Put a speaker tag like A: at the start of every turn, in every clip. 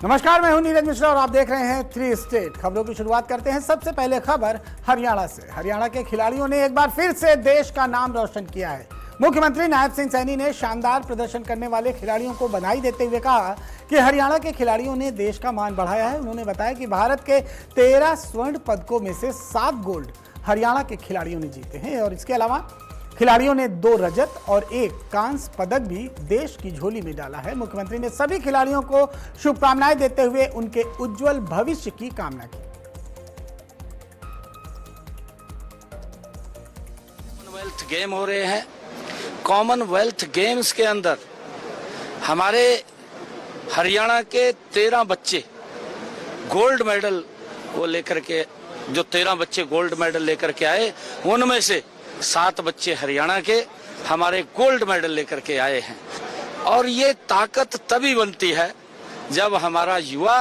A: नमस्कार, मैं हूं नीरज मिश्रा और आप देख रहे हैं 3 स्टेट खबरों की शुरुआत करते हैं। सबसे पहले खबर हरियाणा से। हरियाणा के खिलाड़ियों ने एक बार फिर से देश का नाम रोशन किया है। मुख्यमंत्री नायब सिंह सैनी ने शानदार प्रदर्शन करने वाले खिलाड़ियों को बधाई देते हुए कहा कि हरियाणा के खिलाड़ियों ने देश का मान बढ़ाया है। उन्होंने बताया कि भारत के 13 स्वर्ण पदकों में से 7 गोल्ड हरियाणा के खिलाड़ियों ने जीते हैं और इसके अलावा खिलाड़ियों ने 2 रजत और 1 कांस्य पदक भी देश की झोली में डाला है। मुख्यमंत्री ने सभी खिलाड़ियों को शुभकामनाएं देते हुए उनके उज्जवल भविष्य की कामना की।
B: कॉमनवेल्थ गेम हो रहे हैं। कॉमनवेल्थ गेम्स के अंदर हमारे हरियाणा के 13 बच्चे गोल्ड मेडल वो लेकर के, जो 13 बच्चे गोल्ड मेडल लेकर के आए, उनमें से 7 बच्चे हरियाणा के हमारे गोल्ड मेडल लेकर के आए हैं। और ये ताकत तभी बनती है जब हमारा युवा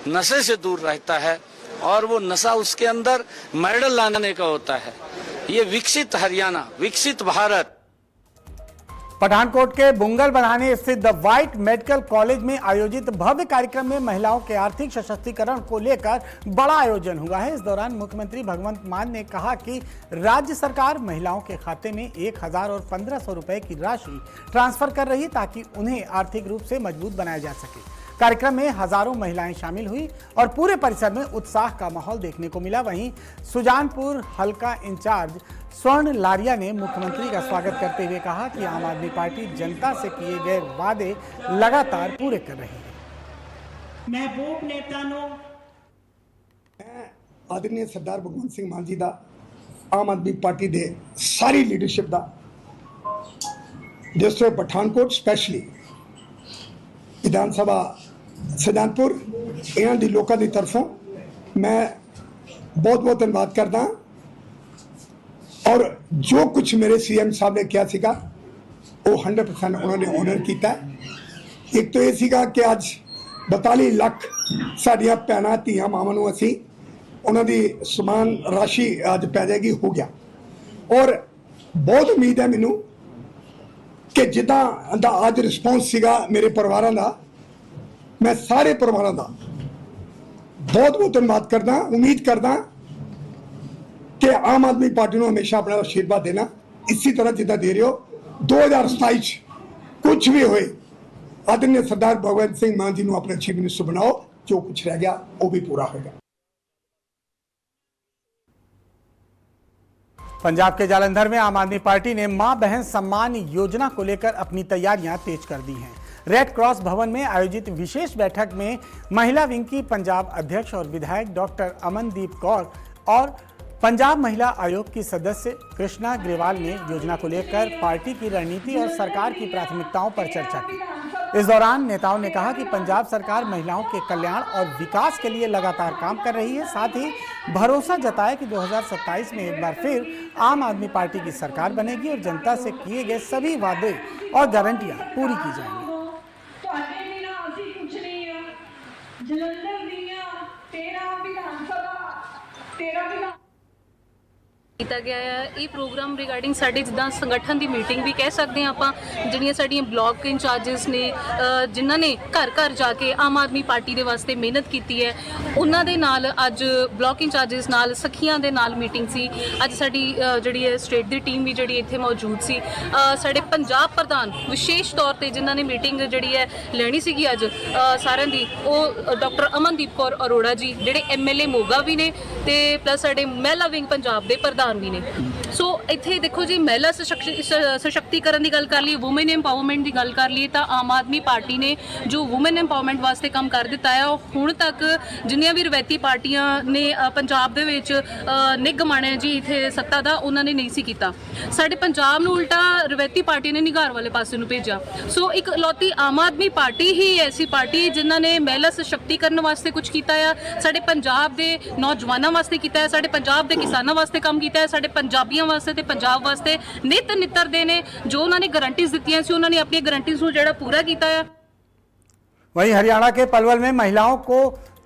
B: नशे से दूर रहता है और वो नशा उसके अंदर मेडल लाने का होता है। ये विकसित हरियाणा, विकसित भारत।
A: पठानकोट के बुंगल बनाने स्थित द व्हाइट मेडिकल कॉलेज में आयोजित भव्य कार्यक्रम में महिलाओं के आर्थिक सशक्तिकरण को लेकर बड़ा आयोजन हुआ है। इस दौरान मुख्यमंत्री भगवंत मान ने कहा कि राज्य सरकार महिलाओं के खाते में 1000 और 1500 रुपए की राशि ट्रांसफर कर रही है ताकि उन्हें आर्थिक रूप से मजबूत बनाया जा सके। कार्यक्रम में हजारों महिलाएं शामिल हुई और पूरे परिसर में उत्साह का माहौल देखने को मिला। वहीं सुजानपुर हल्का इंचार्ज स्वर्ण लारिया ने मुख्यमंत्री का स्वागत करते हुए कहा कि आम आदमी पार्टी जनता से किए गए वादे लगातार पूरे कर रही है।
C: महबूब नेता
D: आदरणीय सरदार भगवंत सिंह मान जी दा, आम आदमी पार्टी दे सारी लीडरशिप दा, जिस तरह पठानकोट स्पैशली विधान सभा सुजानपुर इन्हां दी लोकां दी तरफों मैं बहुत बहुत धन्यवाद करदा। और जो कुछ मेरे सीएम साहब ने किया सीगा वो 100% उन्होंने ऑनर किया। एक तो ये सीगा कि आज 42 लाख साडियां भैणां धीआं मावां नूं असीं उन्हां दी समान राशि आज पै जाएगी, हो गया। और बहुत उम्मीद है मैनूं कि जिद्दां दा अज रिस्पॉन्स सीगा मेरे परिवारां दा, मैं सारे परिवारां दा बहुत बहुत धन्यवाद करदा। उम्मीद करदा कि आम आदमी पार्टी को हमेशा अपना आशीर्वाद देना, इसी तरह जिदा दे रहे हो। 2027 कुछ भी होए, आदरणीय सरदार भगवंत सिंह मान जी को अपने चीफ मिनिस्टर बनाओ, जो कुछ रह गया वो भी पूरा होगा।
A: पंजाब के जालंधर में आम आदमी पार्टी ने मां बहन सम्मान योजना को लेकर अपनी तैयारियां तेज कर दी हैं। रेड क्रॉस भवन में आयोजित विशेष बैठक में महिला विंग की पंजाब अध्यक्ष और विधायक डॉक्टर अमनदीप कौर और पंजाब महिला आयोग की सदस्य कृष्णा ग्रेवाल ने योजना को लेकर पार्टी की रणनीति और सरकार की प्राथमिकताओं पर चर्चा की। इस दौरान नेताओं ने कहा कि पंजाब सरकार महिलाओं के कल्याण और विकास के लिए लगातार काम कर रही है। साथ ही भरोसा जताया कि 2027 में एक बार फिर आम आदमी पार्टी की सरकार बनेगी और जनता से किए गए सभी वादे और गारंटियां पूरी की जाएंगी।
E: ਕੀਤਾ ਗਿਆ ਹੈ। ਇਹ ਪ੍ਰੋਗਰਾਮ ਰਿਗਾਰਡਿੰਗ ਸਾਡੇ ਜਿੱਦਾਂ ਸੰਗਠਨ ਦੀ ਮੀਟਿੰਗ ਵੀ ਕਹਿ ਸਕਦੇ ਹਾਂ ਆਪਾਂ, ਜਿਹੜੀਆਂ ਸਾਡੀਆਂ ਬਲਾਕ ਇੰਚਾਰਜਸ ਨੇ ਜਿਨ੍ਹਾਂ ਨੇ ਘਰ ਘਰ ਜਾ ਕੇ ਆਮ ਆਦਮੀ ਪਾਰਟੀ ਦੇ ਵਾਸਤੇ ਮਿਹਨਤ ਕੀਤੀ ਹੈ, ਉਹਨਾਂ ਦੇ ਨਾਲ ਅੱਜ ਬਲਾਕ ਇੰਚਾਰਜਸ ਨਾਲ ਸਖੀਆਂ ਦੇ ਨਾਲ ਮੀਟਿੰਗ ਸੀ। ਅੱਜ ਸਾਡੀ ਜਿਹੜੀ ਹੈ ਸਟੇਟ ਦੀ ਟੀਮ ਵੀ ਜਿਹੜੀ ਇੱਥੇ ਮੌਜੂਦ ਸੀ। ਸਾਡੇ ਪੰਜਾਬ ਪ੍ਰਧਾਨ ਵਿਸ਼ੇਸ਼ ਤੌਰ ਤੇ ਜਿਨ੍ਹਾਂ ਨੇ ਮੀਟਿੰਗ ਜਿਹੜੀ ਹੈ ਲੈਣੀ ਸੀਗੀ ਅੱਜ ਸਾਰਿਆਂ ਦੀ, ਉਹ ਡਾਕਟਰ ਅਮਨਦੀਪ ਕੌਰ ਅਰੋੜਾ ਜੀ, ਜਿਹੜੇ MLA ਮੋਗਾ ਵੀ ਨੇ ਤੇ ਪਲੱਸ ਸਾਡੇ ਮਹਿਲਾ ਵਿੰਗ ਪੰਜਾਬ ਦੇ ਪ੍ਰਧਾਨ भी ने। सो इत्थे देखो जी, महिला सशक्तिकरण की गल कर ली, वूमेन एम्पावरमेंट की गल कर ली, तो आम आदमी पार्टी ने जो वूमेन एम्पावरमेंट वास्ते काम कर दिता है, हुण तक जिन्नियां भी रवायती पार्टियां ने पंजाब दे विच निग माणिया जी इत्थे सत्ता दा, उन्होंने नहीं सी कीता। साडे पंजाब नूं उल्टा रवायती पार्टी ने निगार वाले पासे नूं भेजा। सो एक लौती आम आदमी पार्टी ही ऐसी पार्टी जिन्हां ने महिला सशक्तिकरण वास्ते कुछ कीता है, साडे पंजाब दे नौजवानों वास्ते कीता है, साडे पंजाब दे किसानां वास्ते काम कीता है, साडे पंजाबियों वास्ते ते पंजाब वास्ते नित नितर दे ने जो उन्होंने गारंटीज दित्तियां सी, उन्होंने अपनी गारंटीज नूं जिहड़ा पूरा कीता है।
A: वहीं हरियाणा के पलवल में महिलाओं को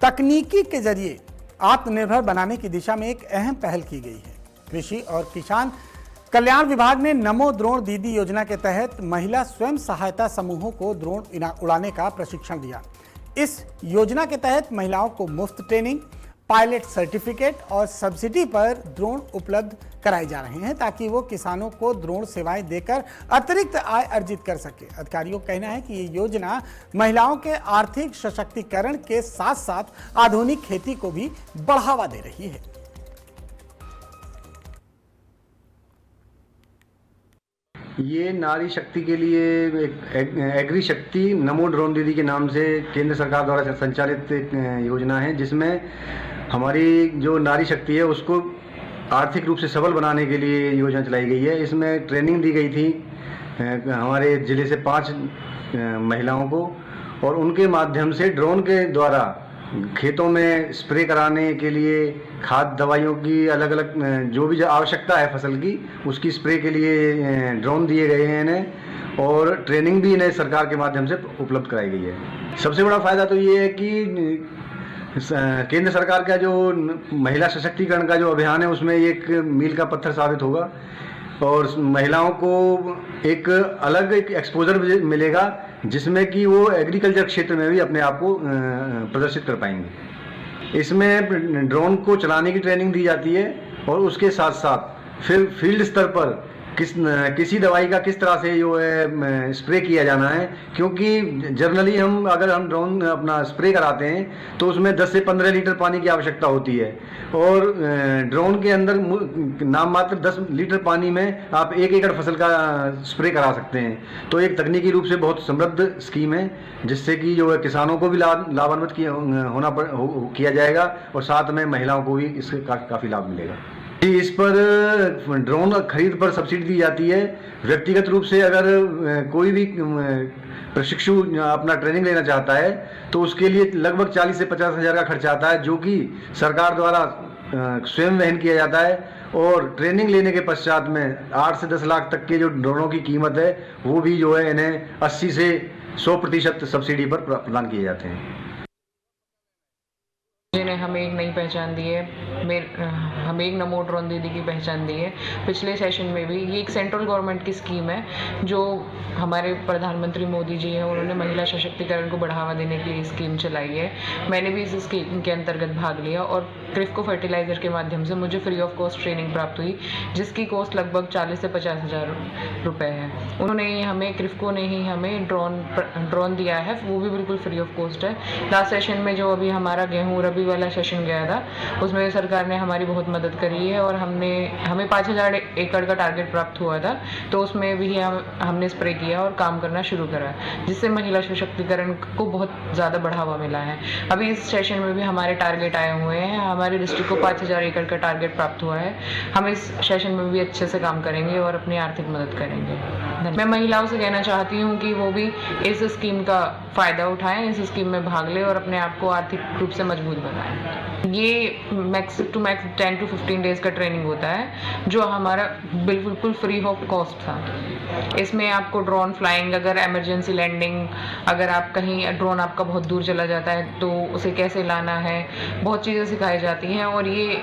A: तकनीकी के जरिए आत्मनिर्भर बनाने की दिशा में एक अहम पहल की गई है। कृषि और किसान कल्याण विभाग ने नमो ड्रोन दीदी योजना के तहत महिला स्वयं सहायता समूहों को ड्रोन उड़ाने का प्रशिक्षण दिया। इस योजना के तहत महिलाओं को मुफ्त ट्रेनिंग, पायलट सर्टिफिकेट और सब्सिडी पर ड्रोन उपलब्ध कराए जा रहे हैं ताकि वो किसानों को ड्रोन सेवाएं देकर अतिरिक्त आय अर्जित कर सके। अधिकारियों का कहना है कि ये योजना महिलाओं के आर्थिक सशक्तिकरण के साथ साथ आधुनिक खेती को भी बढ़ावा दे रही है।
F: ये नारी शक्ति के लिए एक एग्री शक्ति नमो ड्रोन दीदी के नाम से केंद्र सरकार द्वारा संचालित एक योजना है, जिसमें हमारी जो नारी शक्ति है उसको आर्थिक रूप से सबल बनाने के लिए योजना चलाई गई है। इसमें ट्रेनिंग दी गई थी हमारे ज़िले से 5 महिलाओं को, और उनके माध्यम से ड्रोन के द्वारा खेतों में स्प्रे कराने के लिए खाद दवाइयों की अलग अलग जो भी आवश्यकता है फसल की, उसकी स्प्रे के लिए ड्रोन दिए गए हैं इन्हें, और ट्रेनिंग भी इन्हें सरकार के माध्यम से उपलब्ध कराई गई है। सबसे बड़ा फ़ायदा तो ये है कि केंद्र सरकार का जो महिला सशक्तिकरण का जो अभियान है उसमें एक मील का पत्थर साबित होगा, और महिलाओं को एक अलग एक एक्सपोजर मिलेगा जिसमें कि वो एग्रीकल्चर क्षेत्र में भी अपने आप को प्रदर्शित कर पाएंगे। इसमें ड्रोन को चलाने की ट्रेनिंग दी जाती है, और उसके साथ साथ फिर फील्ड स्तर पर किसी दवाई का किस तरह से जो है स्प्रे किया जाना है, क्योंकि जनरली अगर हम ड्रोन अपना स्प्रे कराते हैं तो उसमें 10 से 15 लीटर पानी की आवश्यकता होती है, और ड्रोन के अंदर नाम मात्र 10 लीटर पानी में आप 1 एकड़ फसल का स्प्रे करा सकते हैं। तो एक तकनीकी रूप से बहुत समृद्ध स्कीम है, जिससे कि जो है किसानों को भी लाभान्वित किया जाएगा, और साथ में महिलाओं को भी इससे काफ़ी लाभ मिलेगा। इस पर ड्रोन खरीद पर सब्सिडी दी जाती है। व्यक्तिगत रूप से अगर कोई भी प्रशिक्षु अपना ट्रेनिंग लेना चाहता है तो उसके लिए लगभग 40 से 50 हज़ार का खर्चा आता है, जो कि सरकार द्वारा स्वयं वहन किया जाता है, और ट्रेनिंग लेने के पश्चात में 8 से 10 लाख तक के जो ड्रोनों की कीमत है वो भी जो है इन्हें 80 से 100% सब्सिडी पर प्रदान किए जाते हैं।
G: जिन्हें हमें एक नई पहचान दी है, हमें एक नमो ड्रोन दीदी की पहचान दी है। पिछले सेशन में भी ये एक सेंट्रल गवर्नमेंट की स्कीम है जो हमारे प्रधानमंत्री मोदी जी हैं, उन्होंने महिला सशक्तिकरण को बढ़ावा देने के लिए स्कीम चलाई है। मैंने भी इस स्कीम के अंतर्गत भाग लिया, और क्रिफ्को फर्टिलाइज़र के माध्यम से मुझे फ्री ऑफ कॉस्ट ट्रेनिंग प्राप्त हुई, जिसकी कॉस्ट लगभग 40 से 50 हज़ार रुपये है। उन्होंने हमें क्रिफ्को ने ही हमें ड्रोन दिया है, वो भी बिल्कुल फ्री ऑफ कॉस्ट है। लास्ट सेशन में जो अभी हमारा गेहूँ रबी वाला सेशन गया था, उसमें सरकार ने हमारी बहुत मदद करी है, और हमें 5000 एकड़ का टारगेट प्राप्त हुआ था, तो उसमें भी हमने स्प्रे किया और काम करना शुरू करा, जिससे महिला सशक्तिकरण को बहुत ज़्यादा बढ़ावा मिला है। अभी इस सेशन में भी हमारे टारगेट आए हुए हैं, हमारे डिस्ट्रिक्ट को 5000 एकड़ का टारगेट प्राप्त हुआ है। हम इस सेशन में भी अच्छे से काम करेंगे और अपनी आर्थिक मदद करेंगे। मैं महिलाओं से कहना चाहती हूँ कि वो भी इस स्कीम का फ़ायदा उठाएं, इस स्कीम में भाग लें और अपने आप को आर्थिक रूप से मजबूत बनाएं। ये max to max 10 to 15 days का ट्रेनिंग होता है, जो हमारा बिल्कुल फ्री ऑफ कॉस्ट था। इसमें आपको ड्रोन फ्लाइंग, अगर इमरजेंसी लैंडिंग, अगर आप कहीं ड्रोन आपका बहुत दूर चला जाता है तो उसे कैसे लाना है, बहुत चीज़ें सिखाई जाती हैं, और ये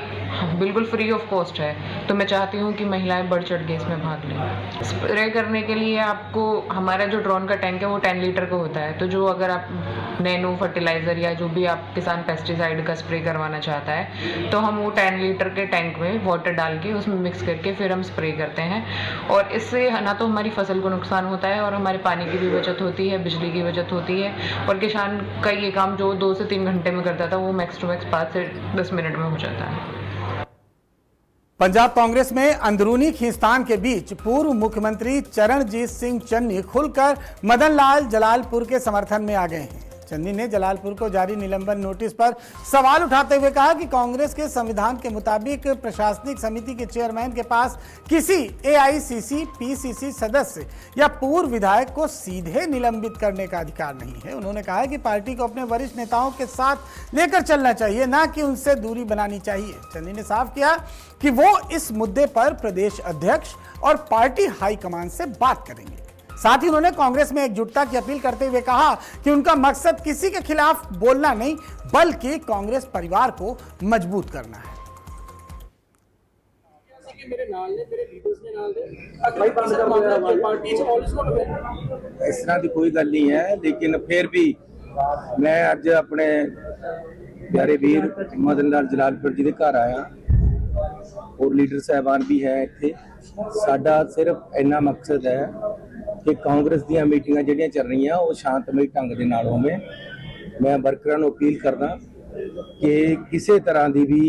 G: बिल्कुल फ्री ऑफ कॉस्ट है। तो मैं चाहती हूँ कि महिलाएं बढ़ चढ़ के इसमें भाग लें। स्प्रे करने के लिए आपको हमारा जो ड्रोन का टैंक है वो 10 लीटर का होता है, तो जो अगर आप नैनो फर्टिलाइज़र या जो भी आप किसान पेस्टिसाइड का स्प्रे करवाना चाहता है, तो हम वो 10 लीटर के टैंक में वाटर डाल के उसमें मिक्स करके फिर हम स्प्रे करते हैं, और इससे ना तो हमारी फसल को नुकसान होता है और हमारे पानी की भी बचत होती है, बिजली की बचत होती है, और किसान का ये काम जो 2 से 3 घंटे में करता था वो मैक्स टू मैक्स 5 से 10 मिनट में हो जाता है।
A: पंजाब कांग्रेस में अंदरूनी खींचतान के बीच पूर्व मुख्यमंत्री चरणजीत सिंह चन्नी खुलकर मदन लाल जलालपुर के समर्थन में आ गए हैं। चन्नी ने जलालपुर को जारी निलंबन नोटिस पर सवाल उठाते हुए कहा कि कांग्रेस के संविधान के मुताबिक प्रशासनिक समिति के चेयरमैन के पास किसी एआईसीसी, पीसीसी सदस्य या पूर्व विधायक को सीधे निलंबित करने का अधिकार नहीं है। उन्होंने कहा कि पार्टी को अपने वरिष्ठ नेताओं के साथ लेकर चलना चाहिए, न कि उनसे दूरी बनानी चाहिए। चन्नी ने साफ किया कि वो इस मुद्दे पर प्रदेश अध्यक्ष और पार्टी हाईकमान से बात करेंगे। साथ ही उन्होंने कांग्रेस में एकजुटता की अपील करते हुए कहा कि उनका मकसद किसी के खिलाफ बोलना नहीं, बल्कि कांग्रेस परिवार को मजबूत करना है।
H: इस तरह की कोई गल नहीं है, लेकिन फिर भी मैं ਅੱਜ ਆਪਣੇ ਪਿਆਰੇ ਵੀਰ ਮਦਨ ਲਾਲ ਜਲਾਲਪੁਰ ਜੀ ਦੇ ਘਰ ਆਇਆ और लीडर साहबान भी है ਇੱਥੇ। ਸਾਡਾ ਸਿਰਫ ਇੰਨਾ ਮਕਸਦ ਹੈ ਕਿ ਕਾਂਗਰਸ ਦੀਆਂ ਮੀਟਿੰਗਾਂ ਜਿਹੜੀਆਂ ਚੱਲ ਰਹੀਆਂ ਉਹ ਸ਼ਾਂਤਮਈ ਢੰਗ ਦੇ ਨਾਲ ਹੋਵੇ। ਮੈਂ ਵਰਕਰਾਂ ਨੂੰ ਅਪੀਲ ਕਰਦਾ ਕਿ ਕਿਸੇ ਤਰ੍ਹਾਂ ਦੀ ਵੀ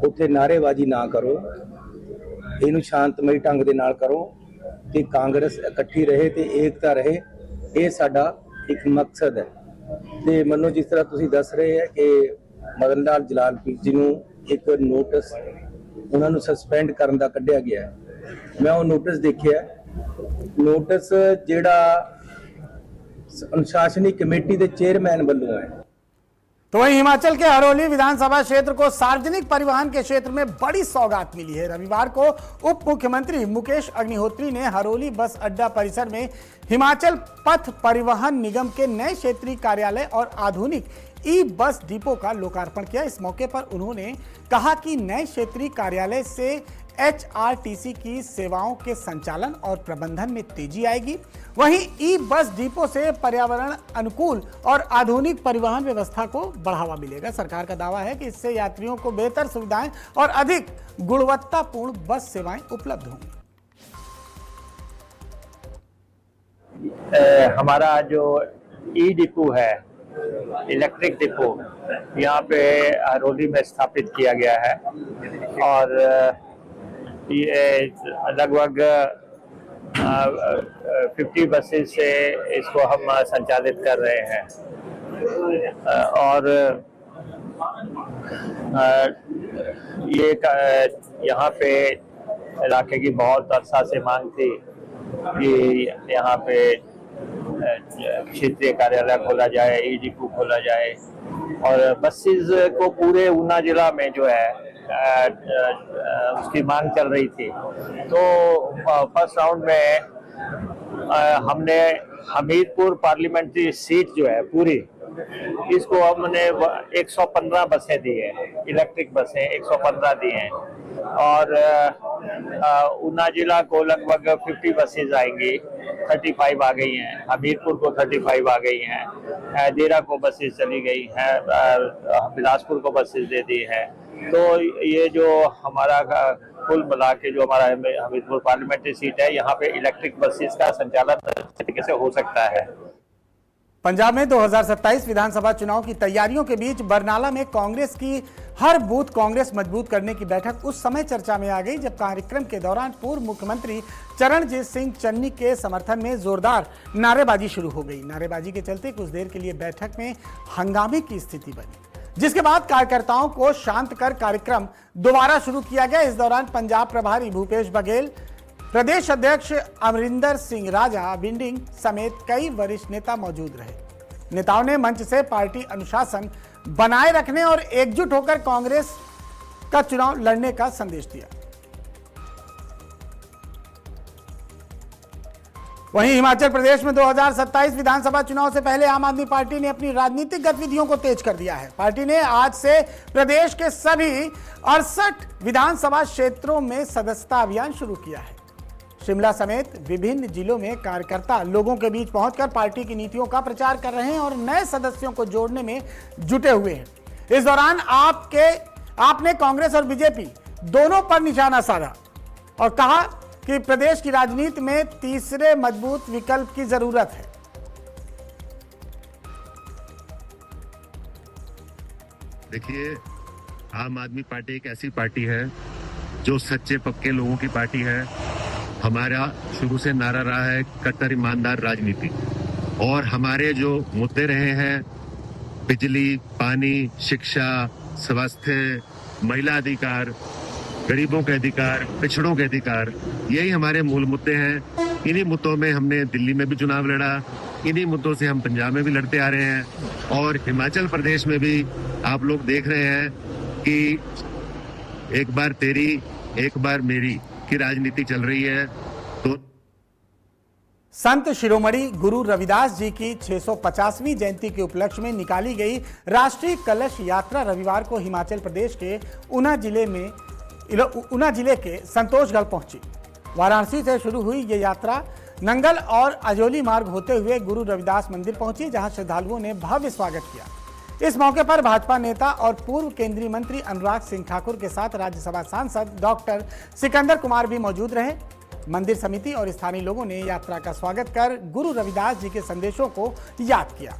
H: ਉੱਥੇ ਨਾਅਰੇਬਾਜ਼ੀ ਨਾ ਕਰੋ, ਇਹਨੂੰ ਸ਼ਾਂਤਮਈ ਢੰਗ ਦੇ ਨਾਲ ਕਰੋ ਕਿ ਕਾਂਗਰਸ ਇਕੱਠੀ ਰਹੇ ਤੇ ਏਕਤਾ ਰਹੇ। ਇਹ ਸਾਡਾ ਇੱਕ ਮਕਸਦ ਹੈ। ਤੇ ਮੈਨੂੰ ਜਿਸ ਤਰ੍ਹਾਂ ਤੁਸੀਂ ਦੱਸ ਰਹੇ ਹੈ ਕਿ ਮਦਨ ਲਾਲ ਜਲਾਲਪੁਰ ਜੀ ਨੂੰ ਇੱਕ ਨੋਟਿਸ ਉਹਨਾਂ ਨੂੰ ਸਸਪੈਂਡ ਕਰਨ ਦਾ ਕੱਢਿਆ ਗਿਆ। ਮੈਂ ਉਹ ਨੋਟਿਸ ਦੇਖਿਆ। ਨੋਟਿਸ ਜਿਹੜਾ अनुशासनी कमेटी के चेयरमैन वालों है।
A: तो वहीं हिमाचल के हरोली विधानसभा क्षेत्र को सार्वजनिक परिवहन के क्षेत्र में बड़ी सौगात मिली है। रविवार को उप मुख्यमंत्री मुकेश अग्निहोत्री ने हरोली बस अड्डा परिसर में हिमाचल पथ परिवहन निगम के नए क्षेत्रीय कार्यालय और आधुनिक ई बस डिपो का लोकार्पण किया। इस मौके पर उन्होंने कहा कि नए क्षेत्रीय कार्यालय से HRTC की सेवाओं के संचालन और प्रबंधन में तेजी आएगी। वहीं ई बस डिपो से पर्यावरण अनुकूल और आधुनिक परिवहन व्यवस्था को बढ़ावा मिलेगा। सरकार का दावा है कि इससे यात्रियों को बेहतर सुविधाएं और अधिक गुणवत्तापूर्ण बस सेवाएं उपलब्ध होंगी।
I: हमारा जो ई डिपो है, इलेक्ट्रिक डिपो, यहाँ पे हरोली में स्थापित किया गया है और ये लगभग 50 बसेस से इसको हम संचालित कर रहे हैं और ये यहाँ पे इलाके की बहुत अरसा से मांग थी कि यहाँ पे क्षेत्रीय कार्यालय खोला जाए, ई डिपो खोला जाए और बसेस को पूरे ऊना जिला में जो है उसकी मांग चल रही थी। तो फर्स्ट राउंड में हमने हमीरपुर पार्लियामेंट्री सीट जो है पूरी, इसको हमने 115 बसें दी है, इलेक्ट्रिक बसें 115 दी हैं और ऊना जिला को लगभग 50 बसेज आएंगी। 35 आ गई हैं, हमीरपुर को 35 आ गई हैं, देरा को बसेज चली गई हैं, बिलासपुर को बसेज दे दी हैं। तो ये जो हमारा कुल मिला के जो हमारा हमीरपुर पार्लियामेंट्री सीट है, यहाँ पे इलेक्ट्रिक बसेस का संचालन अच्छे तरीके से हो सकता है।
A: पंजाब में 2027 विधानसभा चुनाव की तैयारियों के बीच बरनाला में कांग्रेस की हर बूथ कांग्रेस मजबूत करने की बैठक उस समय चर्चा में आ गई जब कार्यक्रम के दौरान पूर्व मुख्यमंत्री चरणजीत सिंह चन्नी के समर्थन में जोरदार नारेबाजी शुरू हो गई। नारेबाजी के चलते कुछ देर के लिए बैठक में हंगामे की स्थिति बनी, जिसके बाद कार्यकर्ताओं को शांत कर कार्यक्रम दोबारा शुरू किया गया। इस दौरान पंजाब प्रभारी भूपेश बघेल, प्रदेश अध्यक्ष अमरिंदर सिंह राजा बिंडिंग समेत कई वरिष्ठ नेता मौजूद रहे। नेताओं ने मंच से पार्टी अनुशासन बनाए रखने और एकजुट होकर कांग्रेस का चुनाव लड़ने का संदेश दिया। वहीं हिमाचल प्रदेश में 2027 विधानसभा चुनाव से पहले आम आदमी पार्टी ने अपनी राजनीतिक गतिविधियों को तेज कर दिया है। पार्टी ने आज से प्रदेश के सभी 68 विधानसभा क्षेत्रों में सदस्यता अभियान शुरू किया है। शिमला समेत विभिन्न जिलों में कार्यकर्ता लोगों के बीच पहुंचकर पार्टी की नीतियों का प्रचार कर रहे हैं और नए सदस्यों को जोड़ने में जुटे हुए हैं। इस दौरान आपने कांग्रेस और बीजेपी दोनों पर निशाना साधा और कहा कि प्रदेश की राजनीति में तीसरे मजबूत विकल्प की जरूरत है।
J: देखिए, आम आदमी पार्टी एक ऐसी पार्टी है जो सच्चे पक्के लोगों की पार्टी है। हमारा शुरू से नारा रहा है कट्टर ईमानदार राजनीति, और हमारे जो मुद्दे रहे हैं बिजली, पानी, शिक्षा, स्वास्थ्य, महिला अधिकार, गरीबों के अधिकार, पिछड़ों के अधिकार, यही हमारे मूल मुद्दे हैं। इन्हीं मुद्दों में हमने दिल्ली में भी चुनाव लड़ा, इन्हीं मुद्दों से हम पंजाब में भी लड़ते आ रहे हैं और हिमाचल प्रदेश में भी आप लोग देख रहे हैं कि एक बार तेरी एक बार मेरी की राजनीति चल रही है। तो
A: संत शिरोमणि गुरु रविदास जी की 650वीं जयंती के उपलक्ष्य में निकाली गई राष्ट्रीय कलश यात्रा रविवार को हिमाचल प्रदेश के ऊना जिले के संतोषगढ़ पहुंची। वाराणसी से शुरू हुई ये यात्रा नंगल और अजोली मार्ग होते हुए गुरु रविदास मंदिर पहुंची, जहां श्रद्धालुओं ने भव्य स्वागत किया। इस मौके पर भाजपा नेता और पूर्व केंद्रीय मंत्री अनुराग सिंह ठाकुर के साथ राज्यसभा सांसद डॉक्टर सिकंदर कुमार भी मौजूद रहे। मंदिर समिति और स्थानीय लोगों ने यात्रा का स्वागत कर गुरु रविदास जी के संदेशों को याद किया।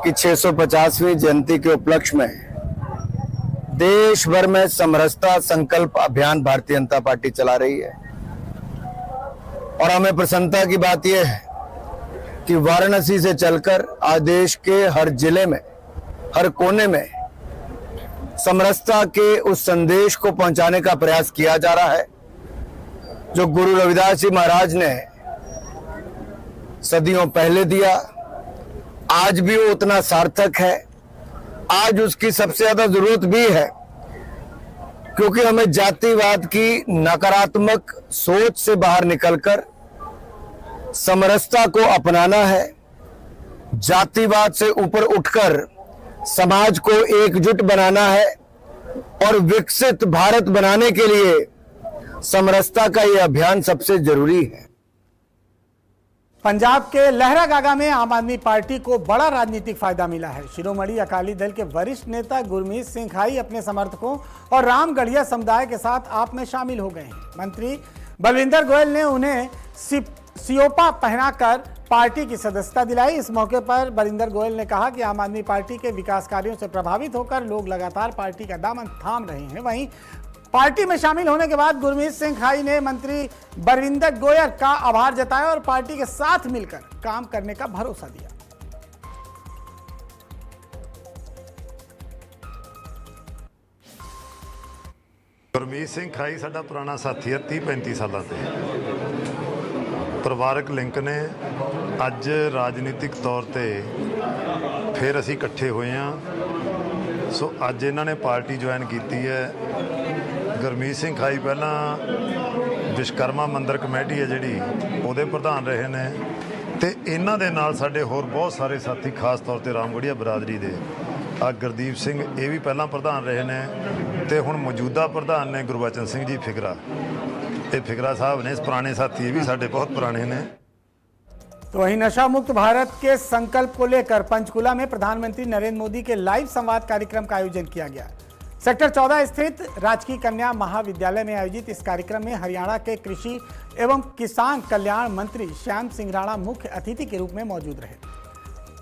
K: कि 650वीं जयंती के उपलक्ष्य में देश भर में समरसता संकल्प अभियान भारतीय जनता पार्टी चला रही है। और हमें प्रसन्नता की बात यह है कि वाराणसी से चलकर आज देश के हर जिले में, हर कोने में समरसता के उस संदेश को पहुंचाने का प्रयास किया जा रहा है जो गुरु रविदास जी महाराज ने सदियों पहले दिया। आज भी वो उतना सार्थक है। आज उसकी सबसे ज्यादा जरूरत भी है, क्योंकि हमें जातिवाद की नकारात्मक सोच से बाहर निकलकर समरसता को अपनाना है। जातिवाद से ऊपर उठकर समाज को एकजुट बनाना है और विकसित भारत बनाने के लिए समरसता का यह अभियान सबसे जरूरी है।
A: पंजाब के लहरागागा में आम आदमी पार्टी को बड़ा राजनीतिक फायदा मिला है। शिरोमणि अकाली दल के वरिष्ठ नेता गुरमीत सिंह खाई अपने समर्थकों और रामगढ़िया समुदाय के साथ आप में शामिल हो गए हैं। मंत्री बलविंदर गोयल ने उन्हें सियोपा पहनाकर पार्टी की सदस्यता दिलाई। इस मौके पर बलविंदर गोयल ने कहा कि आम आदमी पार्टी के विकास कार्यों से प्रभावित होकर लोग लगातार पार्टी का दामन थाम रहे हैं। वहीं पार्टी में शामिल होने के बाद गुरमीत सिंह खाई ने मंत्री बलविंदर गोयल का आभार जताया और पार्टी के साथ मिलकर काम करने का भरोसा दिया।
L: गुरमीत सिंह खाई साडा पुराना साथी है 30-35 सालों से। परिवारक लिंक ने अज राजनीतिक तौर पे फिर असी इकट्ठे हुए हैं। सो अज इन्होंने पार्टी ज्वाइन की है। गुरमीत सिंह खाई पहला विश्वकर्मा मंदिर कमेटी है जिहड़ी उहदे प्रधान रहे ने, ते इन्हां दे नाल साडे होर बहुत सारे साथी खास तौर ते रामगढ़िया बरादरी दे गुरदीप सिंह ये भी पहला प्रधान रहे ने, ते हुण मौजूदा प्रधान ने गुरबचन सिंह जी फिगरा। ये फिगरा साहब ने पुराने साथी, ये भी साडे बहुत पुराने ने।
A: तो वहीं नशा मुक्त भारत के संकल्प को लेकर पंचकुला में प्रधानमंत्री नरेंद्र मोदी के लाइव संवाद कार्यक्रम का आयोजन किया गया। सेक्टर 14 स्थित राजकीय कन्या महाविद्यालय में आयोजित इस कार्यक्रम में हरियाणा के कृषि एवं किसान कल्याण मंत्री श्याम सिंह राणा मुख्य अतिथि के रूप में मौजूद रहे।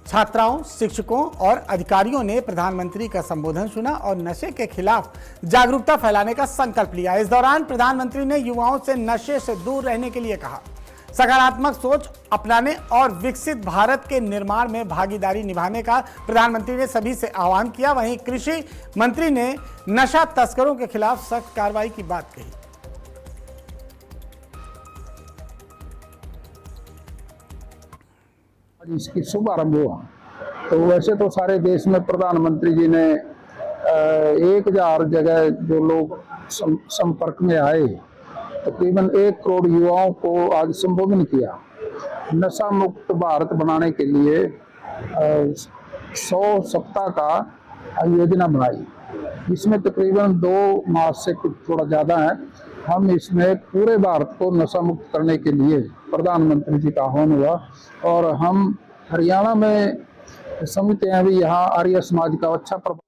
A: छात्राओं, शिक्षकों और अधिकारियों ने प्रधानमंत्री का संबोधन सुना और नशे के खिलाफ जागरूकता फैलाने का संकल्प लिया। इस दौरान प्रधानमंत्री ने युवाओं से नशे से दूर रहने के लिए कहा, सकारात्मक सोच अपनाने और विकसित भारत के निर्माण में भागीदारी निभाने का प्रधानमंत्री ने सभी से आह्वान किया। वहीं कृषि मंत्री ने नशा तस्करों के खिलाफ सख्त कार्रवाई की बात कही।
M: इसकी शुभारंभ हुआ तो वैसे तो सारे देश में प्रधानमंत्री जी ने 1000 जगह जो लोग संपर्क में आए, तकरीबन 1 करोड़ युवाओं को आज संबोधन किया। नशा मुक्त भारत बनाने के लिए 100 सप्ताह का योजना बनाई, जिसमें तकरीबन 2 मास से कुछ थोड़ा ज़्यादा है। हम इसमें पूरे भारत को नशा मुक्त करने के लिए प्रधानमंत्री जी का आह्वान हुआ और हम हरियाणा में समझते हैं भी यहाँ आर्य समाज का अच्छा प्रभाव।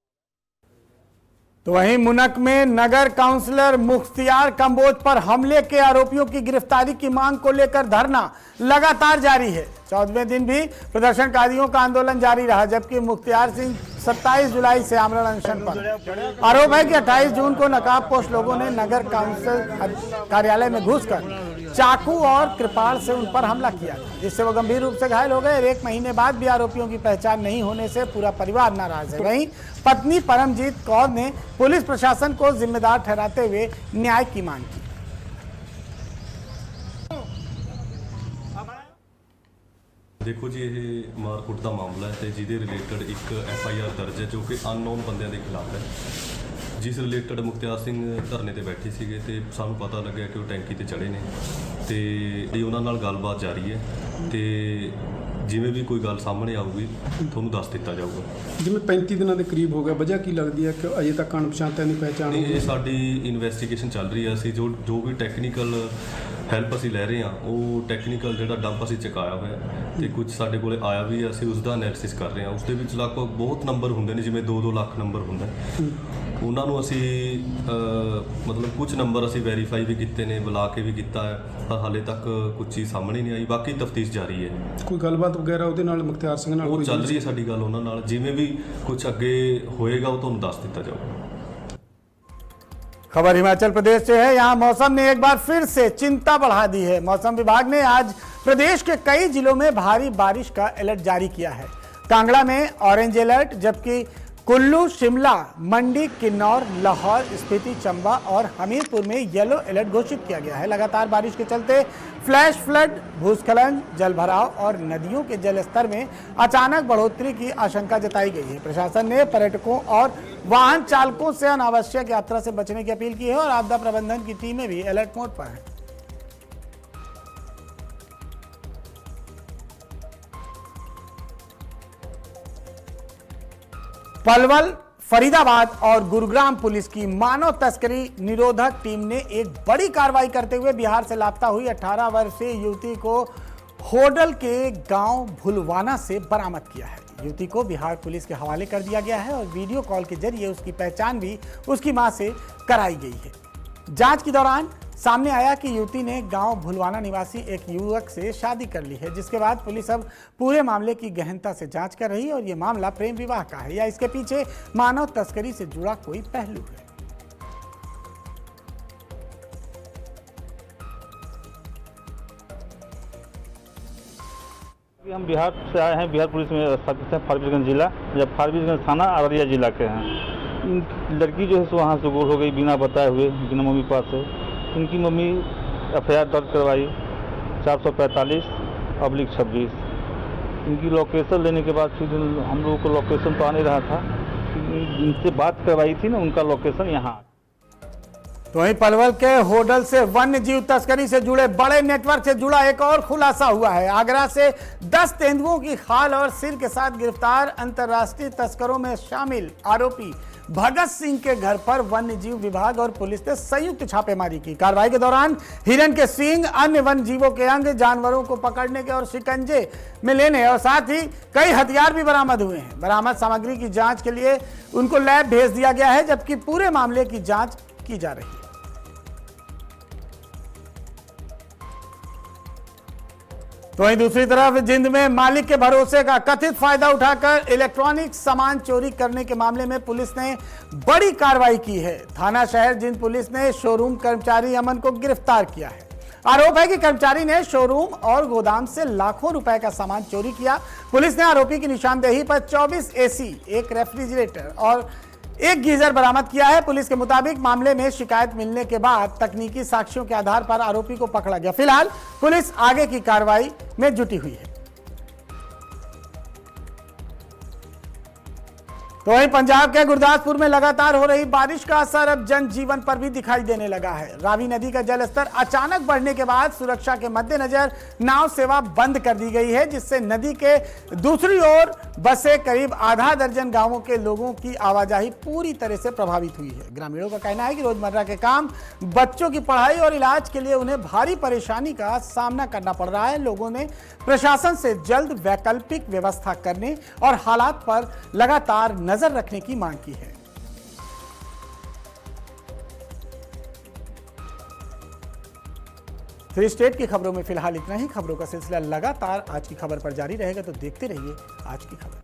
A: तो वहीं मुनक में नगर काउंसलर मुख्तियार कंबोज पर हमले के आरोपियों की गिरफ्तारी की मांग को लेकर धरना लगातार जारी है। 14वें दिन भी प्रदर्शनकारियों का आंदोलन जारी रहा, जबकि मुख्तियार सिंह 27 जुलाई से आमरण अनशन पर। आरोप है कि 28 जून को नकाबपोश लोगों ने नगर काउंसिल कार्यालय में घुसकर चाकू और कृपाल से उन पर हमला किया, जिससे वो गंभीर रूप से घायल हो गए। 1 महीने बाद भी आरोपियों की पहचान नहीं होने से पूरा परिवार नाराज है। वहीं पत्नी परमजीत कौर ने पुलिस प्रशासन को जिम्मेदार ठहराते हुए न्याय की मांग की।
N: देखो जी, ये मारकुट का मामला है तो जिहदे रिलेटेड एक FIR दर्ज है जो कि अननोन बंदियां के खिलाफ है, जिस रिलेटेड मुख्तियार सिंह धरने ते बैठे सीगे ते सानू पता लग्या कि वो टैंकी ते चढ़े ने ते उन्हां नाल गलबात जारी है ते ਜਿਵੇਂ ਵੀ ਕੋਈ ਗੱਲ ਸਾਹਮਣੇ ਆਊਗੀ ਤੁਹਾਨੂੰ ਦੱਸ ਦਿੱਤਾ ਜਾਊਗਾ।
O: ਜਿਵੇਂ 35 ਦਿਨਾਂ ਦੇ ਕਰੀਬ ਹੋ ਗਿਆ, ਵਜ੍ਹਾ ਕੀ ਲੱਗਦੀ ਹੈ ਕਿ ਅਜੇ ਤੱਕ ਅਣਪਛਾਤਿਆਂ ਦੀ ਪਹਿਚਾਣ ਹੋਈ?
N: ਇਹ ਸਾਡੀ ਇਨਵੈਸਟੀਗੇਸ਼ਨ ਚੱਲ ਰਹੀ ਹੈ। ਅਸੀਂ ਜੋ ਵੀ ਟੈਕਨੀਕਲ ਹੈਲਪ ਅਸੀਂ ਲੈ ਰਹੇ ਹਾਂ, ਉਹ ਟੈਕਨੀਕਲ ਜਿਹੜਾ ਡੰਪ ਅਸੀਂ ਚੁਕਾਇਆ ਹੋਇਆ ਤੇ ਕੁਝ ਸਾਡੇ ਕੋਲੇ ਆਇਆ ਵੀ ਹੈ, ਅਸੀਂ ਉਸ ਦਾ ਐਨਾਲਿਸਿਸ ਕਰ ਰਹੇ ਹਾਂ। ਉਸ ਦੇ ਵਿੱਚ ਲਗਭਗ ਬਹੁਤ ਨੰਬਰ ਹੁੰਦੇ ਨੇ, ਜਿਵੇਂ 2-2 ਲੱਖ ਨੰਬਰ ਹੁੰਦਾ, ਉਹਨਾਂ ਨੂੰ ਅਸੀਂ ਮਤਲਬ ਕੁਝ ਨੰਬਰ ਅਸੀਂ ਵੈਰੀਫਾਈ ਵੀ ਕੀਤੇ ਨੇ, ਬੁਲਾ ਕੇ ਵੀ ਕੀਤਾ ਹੈ, ਪਰ ਹਾਲੇ ਤੱਕ ਕੁਝ ਚੀਜ਼ ਸਾਹਮਣੇ ਨਹੀਂ ਆਈ। ਬਾਕੀ ਤਫਤੀਸ਼ ਜਾਰੀ ਹੈ।
O: ਕੋਈ ਗੱਲਬਾਤ ਵਗੈਰਹ ਉਹਦੇ ਨਾਲ, ਮੁਖਤਿਆਰ ਸਿੰਘ ਨਾਲ
N: ਉਹ ਚੱਲ ਰਹੀ ਹੈ ਸਾਡੀ ਗੱਲ ਉਹਨਾਂ ਨਾਲ। ਜਿਵੇਂ ਵੀ ਕੁਝ ਅੱਗੇ ਹੋਏਗਾ ਉਹ ਤੁਹਾਨੂੰ ਦੱਸ ਦਿੱਤਾ ਜਾਊਗਾ।
A: खबर हिमाचल प्रदेश से है। यहां मौसम ने एक बार फिर से चिंता बढ़ा दी है। मौसम विभाग ने आज प्रदेश के कई जिलों में भारी बारिश का अलर्ट जारी किया है। कांगड़ा में ऑरेंज अलर्ट, जबकि कुल्लू, शिमला, मंडी, किन्नौर, लाहौर, स्पीति, चंबा और हमीरपुर में येलो अलर्ट घोषित किया गया है। लगातार बारिश के चलते फ्लैश फ्लड, भूस्खलन, जल भराव और नदियों के जलस्तर में अचानक बढ़ोतरी की आशंका जताई गई है। प्रशासन ने पर्यटकों और वाहन चालकों से अनावश्यक यात्रा से बचने की अपील की है और आपदा प्रबंधन की टीमें भी अलर्ट मोड पर हैं। पलवल, फरीदाबाद और गुरुग्राम पुलिस की मानव तस्करी निरोधक टीम ने एक बड़ी कार्रवाई करते हुए बिहार से लापता हुई 18 वर्षीय युवती को होडल के गांव भुलवाना से बरामद किया है। युवती को बिहार पुलिस के हवाले कर दिया गया है और वीडियो कॉल के जरिए उसकी पहचान भी उसकी मां से कराई गई है। जांच के दौरान सामने आया कि युवती ने गांव भुलवाना निवासी एक युवक से शादी कर ली है, जिसके बाद पुलिस अब पूरे मामले की गहनता से जांच कर रही है और यह मामला प्रेम विवाह का है या इसके पीछे मानव तस्करी से जुड़ा कोई पहलू है।
P: हम बिहार से आए हैं, बिहार पुलिस में स्थापित है फारबिसगंज जिला, जब फारबिसगंज थाना अररिया जिला के हैं। लड़की जो है सो वहाँ से गुम हो गई बिना बताए हुए, बिना मम्मी पास से। इनकी मम्मी एफआईआर दर्ज करवाई 445/26। इनकी लोकेशन लेने के बाद फिर हम लोगों को लोकेशन तो आ नहीं रहा था, इनसे बात करवाई थी ना, उनका लोकेशन यहाँ।
A: तो वहीं पलवल के होडल से वन्य जीव तस्करी से जुड़े बड़े नेटवर्क से जुड़ा एक और खुलासा हुआ है। आगरा से 10 तेंदुओं की खाल और सिर के साथ गिरफ्तार अंतर्राष्ट्रीय तस्करों में शामिल आरोपी भगत सिंह के घर पर वन्य जीव विभाग और पुलिस ने संयुक्त छापेमारी की। कार्रवाई के दौरान हिरन के सींग, अन्य वन्य जीवों के अंग, जानवरों को पकड़ने के और शिकंजे में लेने और साथ ही कई हथियार भी बरामद हुए हैं। बरामद सामग्री की जांच के लिए उनको लैब भेज दिया गया है, जबकि पूरे मामले की जांच की जा रही है। तो वहीं दूसरी तरफ जिंद में मालिक के भरोसे का कथित फायदा उठाकर इलेक्ट्रॉनिक सामान चोरी करने के मामले में पुलिस ने बड़ी कार्रवाई की है। थाना शहर जिंद पुलिस ने शोरूम कर्मचारी अमन को गिरफ्तार किया है। आरोप है कि कर्मचारी ने शोरूम और गोदाम से लाखों रुपए का सामान चोरी किया। पुलिस ने आरोपी की निशानदेही पर 24 एसी, एक रेफ्रिजरेटर और एक गीजर बरामद किया है। पुलिस के मुताबिक मामले में शिकायत मिलने के बाद तकनीकी साक्ष्यों के आधार पर आरोपी को पकड़ा गया। फिलहाल पुलिस आगे की कार्रवाई में जुटी हुई है। तो वहीं पंजाब के गुरदासपुर में लगातार हो रही बारिश का असर अब जनजीवन पर भी दिखाई देने लगा है। रावी नदी का जलस्तर अचानक बढ़ने के बाद सुरक्षा के मद्देनजर नाव सेवा बंद कर दी गई है, जिससे नदी के दूसरी ओर बसे करीब आधा दर्जन गांवों के लोगों की आवाजाही पूरी तरह से प्रभावित हुई है। ग्रामीणों का कहना है कि रोजमर्रा के काम, बच्चों की पढ़ाई और इलाज के लिए उन्हें भारी परेशानी का सामना करना पड़ रहा है। लोगों ने प्रशासन से जल्द वैकल्पिक व्यवस्था करने और हालात पर लगातार नजर रखने की मांग की है। थ्री स्टेट की खबरों में फिलहाल इतना ही। खबरों का सिलसिला लगातार आज की खबर पर जारी रहेगा, तो देखते रहिए आज की खबर।